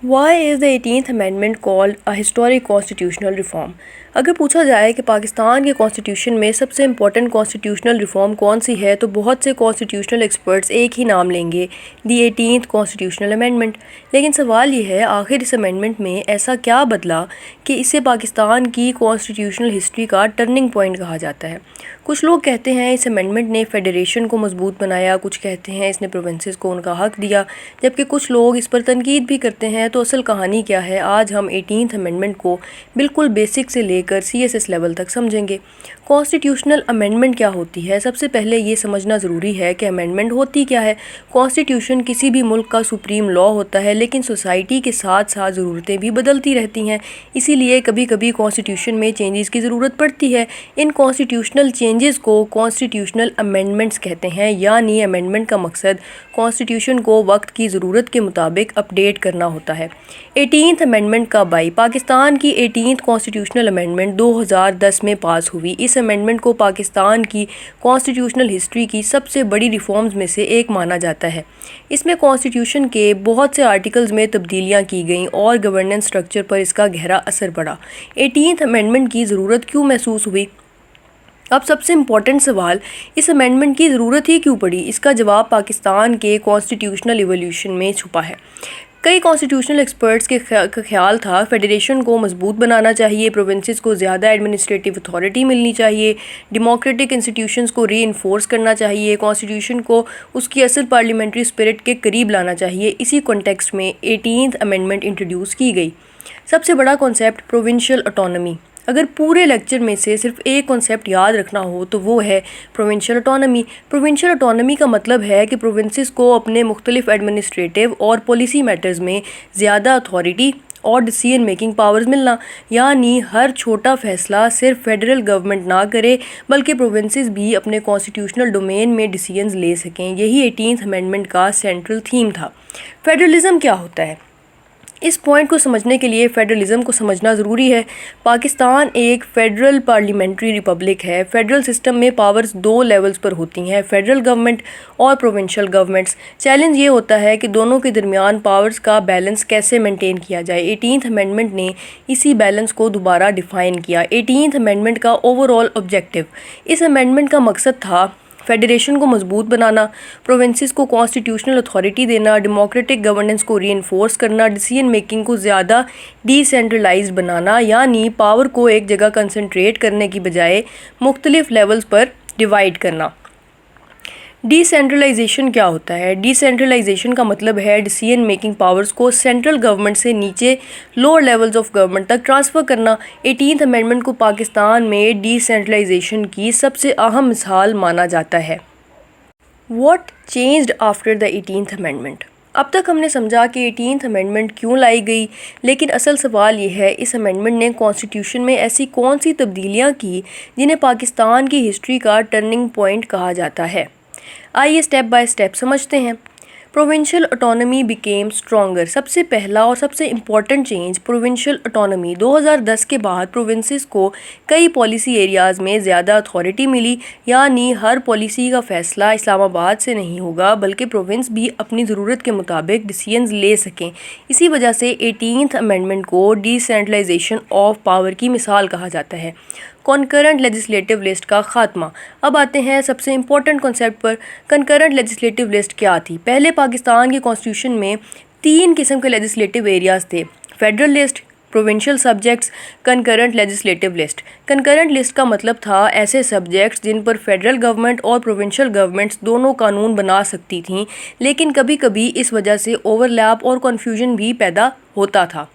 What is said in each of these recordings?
Why is the 18th Amendment called a historic constitutional reform? اگر پوچھا جائے کہ پاکستان کے کانسٹیٹیوشن میں سب سے امپورٹنٹ کانسٹیٹیوشنل ریفارم کون سی ہے تو بہت سے کانسٹیٹیوشنل ایکسپرٹس ایک ہی نام لیں گے، دی 18th کانسٹیٹیوشنل امینڈمنٹ۔ لیکن سوال یہ ہے آخر اس امینڈمنٹ میں ایسا کیا بدلا کہ اسے پاکستان کی کانسٹیٹیوشنل ہسٹری کا ٹرننگ پوائنٹ کہا جاتا ہے؟ کچھ لوگ کہتے ہیں اس امینڈمنٹ نے فیڈریشن کو مضبوط بنایا، کچھ کہتے ہیں اس نے پروونسز کو ان کا حق دیا، جبکہ کچھ لوگ اس پر تنقید بھی کرتے ہیں۔ تو اصل کہانی کیا ہے؟ آج ہم 18th امینڈمنٹ کو بالکل بیسک سے لے کر CSS لیول تک سمجھیں گے۔ کانسٹیٹیوشنل امینڈمنٹ کیا ہوتی ہے؟ سب سے پہلے یہ سمجھنا ضروری ہے کہ امینڈمنٹ ہوتی کیا ہے۔ کانسٹیٹیوشن کسی بھی ملک کا سپریم لا ہوتا ہے، لیکن سوسائٹی کے ساتھ ساتھ ضرورتیں بھی بدلتی رہتی ہیں، اسی لیے کبھی کبھی کانسٹیٹیوشن میں چینجز کی ضرورت پڑتی ہے۔ ان کانسٹیٹیوشنل چینجز کو کانسٹیٹیوشنل امینڈمنٹس کہتے ہیں، یعنی امینڈمنٹ کا مقصد کانسٹیٹیوشن کو وقت کی ضرورت کے مطابق اپڈیٹ کرنا ہوتا ہے۔ 18th امینڈمنٹ کب آئی؟ پاکستان کی 18th کانسٹیٹیوشنل امینڈمنٹ 2010 میں پاس ہوئی۔ اس امینڈمنٹ کو پاکستان کی کانسٹیٹیوشنل ہسٹری کی سب سے بڑی ریفارمز میں سے ایک مانا جاتا ہے۔ اس میں کانسٹیٹیوشن کے بہت سے آرٹیکلز میں تبدیلیاں کی گئیں اور گورننس سٹرکچر پر اس کا گہرا اثر پڑا۔ 18th امینڈمنٹ کی ضرورت کیوں محسوس ہوئی؟ اب سب سے امپورٹنٹ سوال، اس امینڈمنٹ کی ضرورت ہی کیوں پڑی؟ اس کا جواب پاکستان کے کانسٹیٹیوشنل ایولیوشن میں چھپا ہے۔ کئی کانسٹیٹیوشنل ایکسپرٹس کا خیال تھا فیڈریشن کو مضبوط بنانا چاہیے، پروونسز کو زیادہ ایڈمنسٹریٹو اتھارٹی ملنی چاہیے، ڈیموکریٹک انسٹیٹیوشنز کو ری انفورس کرنا چاہیے، کانسٹیٹیوشن کو اس کی اصل پارلیمنٹری اسپرٹ کے قریب لانا چاہیے۔ اسی کانٹیکسٹ میں 18th امینڈمنٹ انٹروڈیوس کی گئی۔ سب سے بڑا کانسیپٹ پروونشل اٹانومی۔ اگر پورے لیکچر میں سے صرف ایک کانسیپٹ یاد رکھنا ہو تو وہ ہے پروونشل اٹانومی۔ پروونشل اٹانومی کا مطلب ہے کہ پروونسز کو اپنے مختلف ایڈمنسٹریٹو اور پالیسی میٹرز میں زیادہ اتھارٹی اور ڈیسیژن میکنگ پاورز ملنا، یعنی ہر چھوٹا فیصلہ صرف فیڈرل گورنمنٹ نہ کرے بلکہ پروونسز بھی اپنے کانسٹیٹیوشنل ڈومین میں ڈیسیژنز لے سکیں۔ یہی 18th امینڈمنٹ کا سینٹرل تھیم تھا۔ فیڈرلزم کیا ہوتا ہے؟ اس پوائنٹ کو سمجھنے کے لیے فیڈرلزم کو سمجھنا ضروری ہے۔ پاکستان ایک فیڈرل پارلیمنٹری ریپبلک ہے۔ فیڈرل سسٹم میں پاورز دو لیولز پر ہوتی ہیں، فیڈرل گورنمنٹ اور پروونشل گورنمنٹس۔ چیلنج یہ ہوتا ہے کہ دونوں کے درمیان پاورز کا بیلنس کیسے مینٹین کیا جائے۔ 18th امینڈمنٹ نے اسی بیلنس کو دوبارہ ڈیفائن کیا۔ 18th امینڈمنٹ کا اوور آل آبجیکٹو، اس امینڈمنٹ کا مقصد تھا فیڈریشن کو مضبوط بنانا، پروونسز کو کانسٹیٹیوشنل اتھارٹی دینا، ڈیموکریٹک گورننس کو ری انفورس کرنا، ڈیسیژن میکنگ کو زیادہ ڈی سینٹرلائزڈ بنانا، یعنی پاور کو ایک جگہ کنسنٹریٹ کرنے کی بجائے مختلف لیولز پر ڈیوائڈ کرنا۔ ڈی سینٹرلائزیشن کیا ہوتا ہے؟ ڈی سینٹرلائزیشن کا مطلب ہے ڈیسیژن میکنگ پاورز کو سینٹرل گورنمنٹ سے نیچے لوور لیولز آف گورنمنٹ تک ٹرانسفر کرنا۔ 18th امینڈمنٹ کو پاکستان میں ڈی سینٹرلائزیشن کی سب سے اہم مثال مانا جاتا ہے۔ What changed after the 18th amendment? اب تک ہم نے سمجھا کہ 18th امینڈمنٹ کیوں لائی گئی، لیکن اصل سوال یہ ہے اس امینڈمنٹ نے کانسٹیٹیوشن میں ایسی کون سی تبدیلیاں کی جنہیں پاکستان کی ہسٹری کا ٹرننگ پوائنٹ کہا جاتا ہے؟ آئیے اسٹیپ بائی اسٹیپ سمجھتے ہیں۔ Provincial autonomy became stronger. سب سے پہلا اور سب سے امپورٹنٹ چینج پروونشل اٹانومی۔ 2010 کے بعد پروونسز کو کئی پالیسی ایریاز میں زیادہ اتھارٹی ملی، یعنی ہر پالیسی کا فیصلہ اسلام آباد سے نہیں ہوگا بلکہ پروونس بھی اپنی ضرورت کے مطابق ڈیسیژنز لے سکیں۔ اسی وجہ سے 18th امینڈمنٹ کو ڈی سینٹرلائزیشن آف پاور کی مثال کہا جاتا ہے۔ کنکرنٹ لیجسلیٹو لسٹ کا خاتمہ۔ اب آتے ہیں سب سے امپورٹنٹ کنسیپٹ پر۔ کنکرنٹ لیجسلیٹو لسٹ کیا تھی؟ پہلے پاکستان کے کانسٹیٹیوشن میں 3 قسم کے لیجسلیٹو ایریاز تھے: federal list, provincial subjects, concurrent legislative list. Concurrent list کا مطلب تھا ایسے سبجیکٹس جن پر فیڈرل گورنمنٹ اور پروونشل گورنمنٹس دونوں قانون بنا سکتی تھیں، لیکن کبھی کبھی اس وجہ سے اوور لیپ اور کنفیوژن بھی پیدا ہوتا تھا۔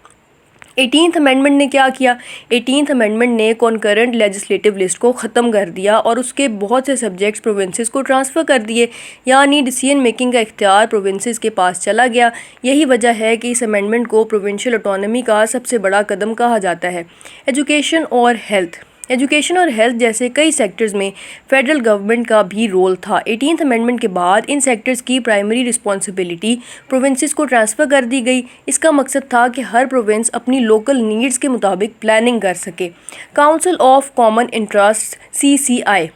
18th امینڈمنٹ نے کیا کیا؟ 18th امینڈمنٹ نے کنکرنٹ لیجسلیٹو لسٹ کو ختم کر دیا اور اس کے بہت سے سبجیکٹس پروونسز کو ٹرانسفر کر دیے، یعنی ڈیسیژن میکنگ کا اختیار پروونسز کے پاس چلا گیا۔ یہی وجہ ہے کہ اس امینڈمنٹ کو پروونشل اٹانومی کا سب سے بڑا قدم کہا جاتا ہے۔ ایجوکیشن اور ہیلتھ۔ ایجوکیشن اور ہیلتھ جیسے کئی سیکٹرز میں فیڈرل گورنمنٹ کا بھی رول تھا۔ 18th امینڈمنٹ کے بعد ان سیکٹرز کی پرائمری رسپانسبلٹی پروونسز کو ٹرانسفر کر دی گئی۔ اس کا مقصد تھا کہ ہر پروونس اپنی لوکل نیڈز کے مطابق پلاننگ کر سکے۔ Council of common interest CCI۔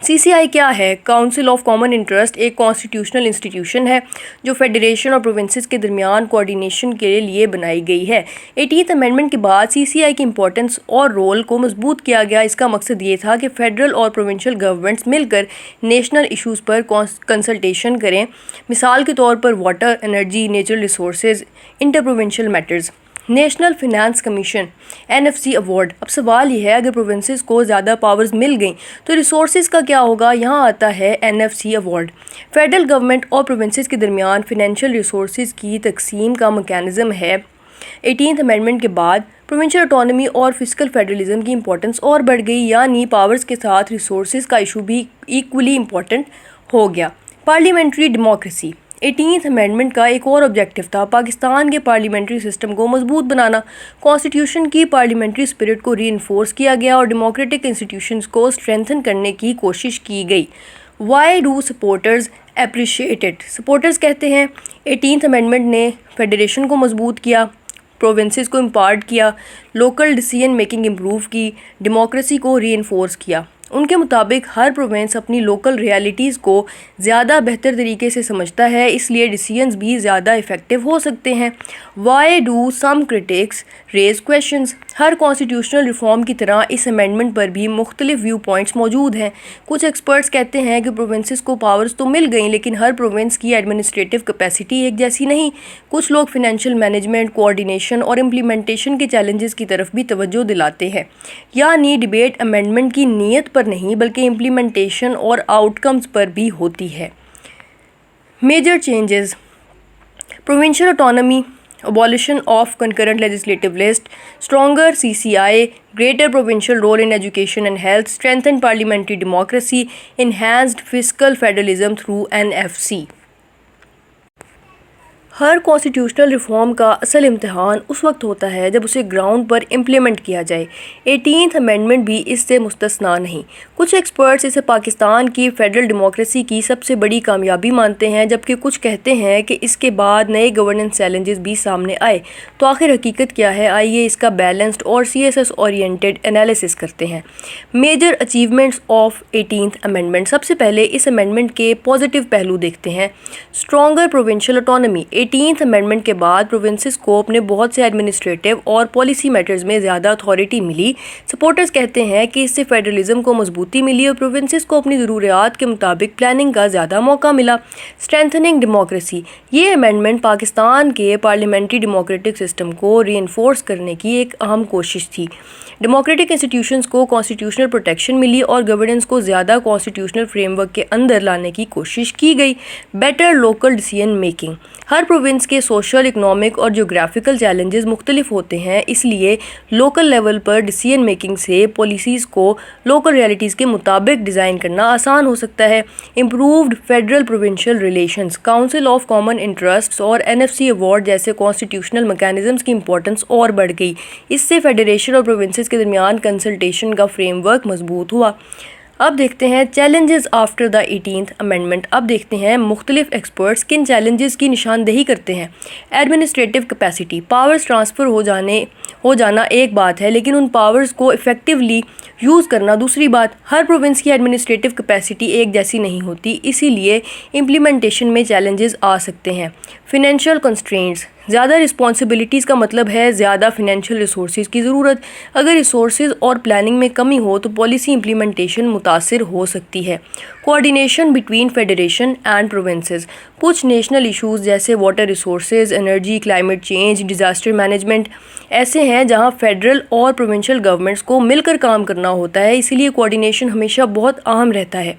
CCI کیا ہے؟ کاؤنسل آف کامن انٹرسٹ ایک کانسٹیٹیوشنل انسٹیٹیوشن ہے جو فیڈریشن اور پروونسز کے درمیان کوارڈینیشن کے لیے بنائی گئی ہے۔ 18th امینڈمنٹ کے بعد CCI کی امپورٹنس اور رول کو مضبوط کیا گیا۔ اس کا مقصد یہ تھا کہ فیڈرل اور پروونشل گورنمنٹس مل کر نیشنل ایشوز پر کنسلٹیشن کریں، مثال کے طور پر water, energy, natural resources, inter provincial matters. National finance commission NFC award. اب سوال یہ ہے اگر پروونسز کو زیادہ پاورز مل گئیں تو ریسورسز کا کیا ہوگا؟ یہاں آتا ہے NFC ایوارڈ۔ فیڈرل گورنمنٹ اور پروونسز کے درمیان فائنینشیل ریسورسز کی تقسیم کا میکانزم ہے۔ 18th امینڈمنٹ کے بعد پروونشل اٹانومی اور فسکل فیڈرلزم کی امپورٹنس اور بڑھ گئی، یعنی پاورز کے ساتھ ریسورسز کا ایشو بھی ایکولی امپورٹنٹ ہو گیا۔ Parliamentary democracy. 18th امینڈمنٹ کا ایک اور آبجیکٹو تھا پاکستان کے پارلیمنٹری سسٹم کو مضبوط بنانا۔ کانسٹیٹیوشن کی پارلیمنٹری اسپرٹ کو ری انفورس کیا گیا اور ڈیموکریٹک انسٹیٹیوشنز کو اسٹرینتھن کرنے کی کوشش کی گئی۔ Why do supporters appreciate it? Supporters کہتے ہیں 18th امینڈمنٹ نے فیڈریشن کو مضبوط کیا، پروونسز کو امپارٹ کیا، لوکل ڈیسیژن میکنگ امپروو کی، ڈیموکریسی کو ری انفورس کیا۔ ان کے مطابق ہر پروونس اپنی لوکل ریالٹیز کو زیادہ بہتر طریقے سے سمجھتا ہے، اس لیے ڈیسیژنز بھی زیادہ افیکٹو ہو سکتے ہیں۔ Why do some critics raise questions? Hare constitutional reform کی طرح اس امینڈمنٹ پر بھی مختلف ویو پوائنٹس موجود ہیں۔ کچھ ایکسپرٹس کہتے ہیں کہ پروونسز کو پاورز تو مل گئیں لیکن ہر پروونس کی ایڈمنسٹریٹو کیپیسٹی ایک جیسی نہیں۔ کچھ لوگ فائنینشیل مینجمنٹ، کوارڈینیشن اور امپلیمنٹیشن کے چیلنجز کی طرف بھی توجہ دلاتے ہیں، یعنی ڈیبیٹ امینڈمنٹ کی نیت پر نہیں بلکہ امپلیمنٹیشن اور آؤٹ کمز پر بھی ہوتی ہے۔ Major changes: provincial autonomy, abolition of concurrent legislative list, stronger CCI, greater provincial role in education and health, strengthened parliamentary democracy, enhanced fiscal federalism through NFC۔ Hare constitutional reform کا اصل امتحان اس وقت ہوتا ہے جب اسے گراؤنڈ پر امپلیمنٹ کیا جائے۔ 18th امینڈمنٹ بھی اس سے مستثنیٰ نہیں۔ کچھ ایکسپرٹس اسے پاکستان کی فیڈرل ڈیموکریسی کی سب سے بڑی کامیابی مانتے ہیں، جبکہ کچھ کہتے ہیں کہ اس کے بعد نئے گورننس چیلنجز بھی سامنے آئے۔ تو آخر حقیقت کیا ہے؟ آئیے اس کا بیلنسڈ اور CSS اورینٹڈ انالیسس کرتے ہیں۔ Major achievements of 18th amendment. سب سے پہلے اس امینڈمنٹ کے پازیٹیو پہلو دیکھتے ہیں۔ Stronger provincial autonomy. 18th amendment کے بعد پروونسز کو اپنے بہت سے ایڈمنسٹریٹو اور پالیسی میٹرز میں زیادہ اتھارٹی ملی۔ سپورٹرز کہتے ہیں کہ اس سے فیڈرلزم کو مضبوطی ملی اور پروونسز کو اپنی ضروریات کے مطابق پلاننگ کا زیادہ موقع ملا۔ اسٹرینتھننگ ڈیموکریسی۔ یہ امینڈمنٹ پاکستان کے پارلیمنٹری ڈیموکریٹک سسٹم کو ری انفورس کرنے کی ایک اہم کوشش تھی۔ ڈیموکریٹک انسٹیٹیوشنز کو کانسٹیٹیوشنل پروٹیکشن ملی اور گورننس کو زیادہ کانسٹیٹیوشنل فریم ورک کے اندر لانے کی کوشش کی گئی۔ Better local decision making. ہر پروونس کے سوشل، اکنامک اور جغرافیکل چیلنجز مختلف ہوتے ہیں، اس لیے لوکل لیول پر ڈیسیژن میکنگ سے پالیسیز کو لوکل ریالٹیز کے مطابق ڈیزائن کرنا آسان ہو سکتا ہے۔ Improved federal provincial relations. Council of common interests اور NFC ایوارڈ جیسے کانسٹیٹیوشنل میکانزمز کی امپورٹنس اور بڑھ گئی۔ اس سے فیڈریشن اور پروونسز کے درمیان کنسلٹیشن کا فریم ورک مضبوط ہوا۔ اب دیکھتے ہیں challenges after the 18th amendment. اب دیکھتے ہیں مختلف ایکسپرٹس کن چیلنجز کی نشاندہی کرتے ہیں۔ Administrative capacity. پاورز ٹرانسفر ہو جانا ایک بات ہے لیکن ان پاورز کو افیکٹولی یوز کرنا دوسری بات۔ ہر پروونس کی ایڈمنسٹریٹو کیپیسٹی ایک جیسی نہیں ہوتی، اسی لیے امپلیمنٹیشن میں چیلنجز آ سکتے ہیں۔ Financial constraints. زیادہ رسپانسبلٹیز کا مطلب ہے زیادہ فائنینشیل ریسورسز کی ضرورت۔ اگر ریسورسز اور پلاننگ میں کمی ہو تو پالیسی امپلیمنٹیشن متاثر ہو سکتی ہے۔ Coordination between federation and provinces. کچھ نیشنل ایشوز جیسے water resources, energy, climate change, disaster management ایسے ہیں جہاں فیڈرل اور پروونشل گورنمنٹس کو مل کر کام کرنا ہوتا ہے، اسی لیے کوارڈینیشن ہمیشہ بہت اہم رہتا ہے۔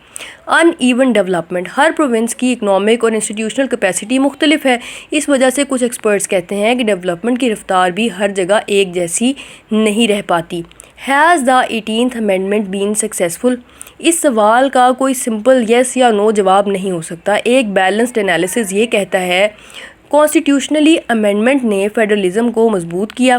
In even development. Hare province کی اکنامک اور انسٹیٹیوشنل کیپیسٹی مختلف ہے، اس وجہ سے کچھ ایکسپرٹس کہتے ہیں کہ ڈیولپمنٹ کی رفتار بھی ہر جگہ ایک جیسی نہیں رہ پاتی۔ Has the 18th amendment been successful? اس سوال کا کوئی سمپل یس یا نو جواب نہیں ہو سکتا۔ ایک بیلنسڈ انالیسس یہ کہتا ہے کانسٹیٹیوشنلی امینڈمنٹ نے فیڈرلزم کو مضبوط کیا،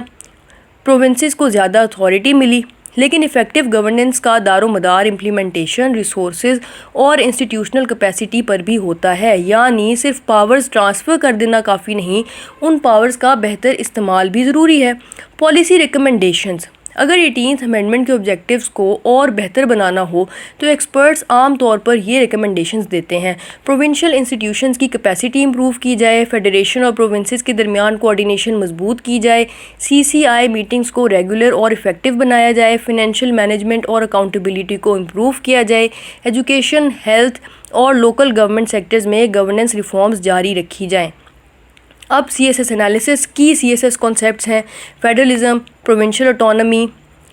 پروونسز کو زیادہ اتھارٹی ملی، لیکن ایفیکٹو گورننس کا دار و مدار امپلیمنٹیشن، ریسورسز اور انسٹیٹیوشنل کیپیسٹی پر بھی ہوتا ہے، یعنی صرف پاورز ٹرانسفر کر دینا کافی نہیں، ان پاورز کا بہتر استعمال بھی ضروری ہے۔ Policy recommendations. اگر 18th امینڈمنٹ کے آبجیکٹیوز کو اور بہتر بنانا ہو تو ایکسپرٹس عام طور پر یہ ریکمنڈیشنز دیتے ہیں: پروونشل انسٹیٹیوشنز کی کیپیسٹی امپروو کی جائے، فیڈریشن اور پروونسز کے درمیان کوآرڈینیشن مضبوط کی جائے، CCI میٹنگز کو ریگولر اور افیکٹو بنایا جائے، فائنینشیل مینجمنٹ اور اکاؤنٹیبلٹی کو امپروو کیا جائے، ایجوکیشن، ہیلتھ اور لوکل گورنمنٹ سیکٹرز میں گورننس ریفارمز جاری رکھی جائیں۔ اب CSS انالیسس کی CSS کانسیپٹس ہیں: federalism, provincial autonomy,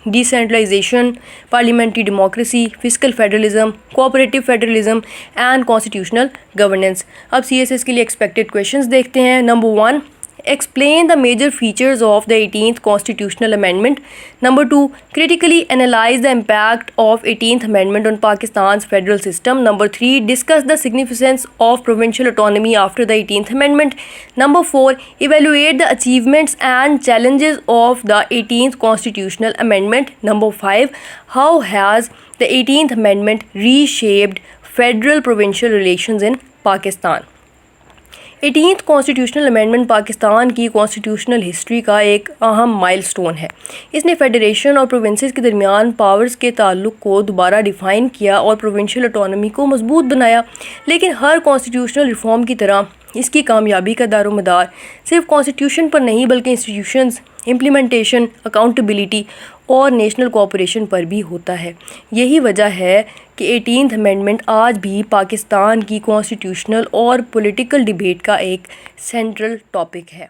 decentralisation, parliamentary democracy, fiscal federalism, cooperative federalism and constitutional governance. اب CSS کے لیے ایکسپیکٹڈ کویشچنز دیکھتے ہیں۔ Number 1، explain the major features of the 18th constitutional amendment. Number 2, critically analyze the impact of 18th amendment on Pakistan's federal system. Number 3, discuss the significance of provincial autonomy after the 18th amendment. Number 4, evaluate the achievements and challenges of the 18th constitutional amendment. Number 5, how has the 18th amendment reshaped federal provincial relations in Pakistan? 18th constitutional amendment Pakistan کی constitutional history کا ایک اہم مائل stone ہے۔ اس نے federation اور provinces کے درمیان پاورز کے تعلق کو دوبارہ ڈیفائن کیا اور پروونشل آٹونومی کو مضبوط بنایا۔ لیکن ہر کانسٹیٹیوشنل ریفارم کی طرح اس کی کامیابی کا دار و مدار صرف کانسٹیٹیوشن پر نہیں بلکہ انسٹیٹیوشنز، امپلیمنٹیشن، اکاؤنٹیبلٹی اور نیشنل کوآپریشن پر بھی ہوتا ہے۔ یہی وجہ ہے کہ 18th امینڈمنٹ آج بھی پاکستان کی کانسٹیٹیوشنل اور پولیٹیکل ڈیبیٹ کا ایک سینٹرل ٹاپک ہے۔